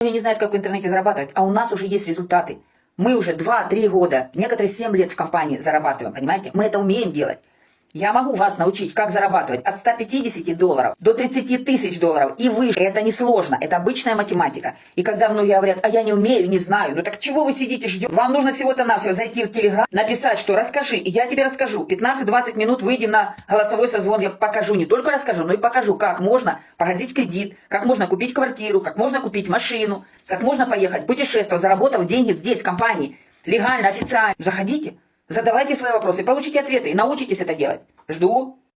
Не знают, как в интернете зарабатывать, а у нас уже есть результаты. Мы уже 2-3 года, некоторые 7 лет в компании зарабатываем, понимаете? Мы это умеем делать. Я могу вас научить, как зарабатывать от $150 до 30 тысяч долларов и выше. Это не сложно, это обычная математика. И когда многие говорят, а я не умею, не знаю, ну так чего вы сидите, ждете? Вам нужно всего-то навсего зайти в Телеграм, написать, что расскажи, и я тебе расскажу. 15-20 минут выйдем на голосовой созвон, я покажу, не только расскажу, но и покажу, как можно погасить кредит, как можно купить квартиру, как можно купить машину, как можно поехать путешествовать, заработав деньги здесь, в компании, легально, официально. Заходите. Задавайте свои вопросы, получите ответы и научитесь это делать. Жду.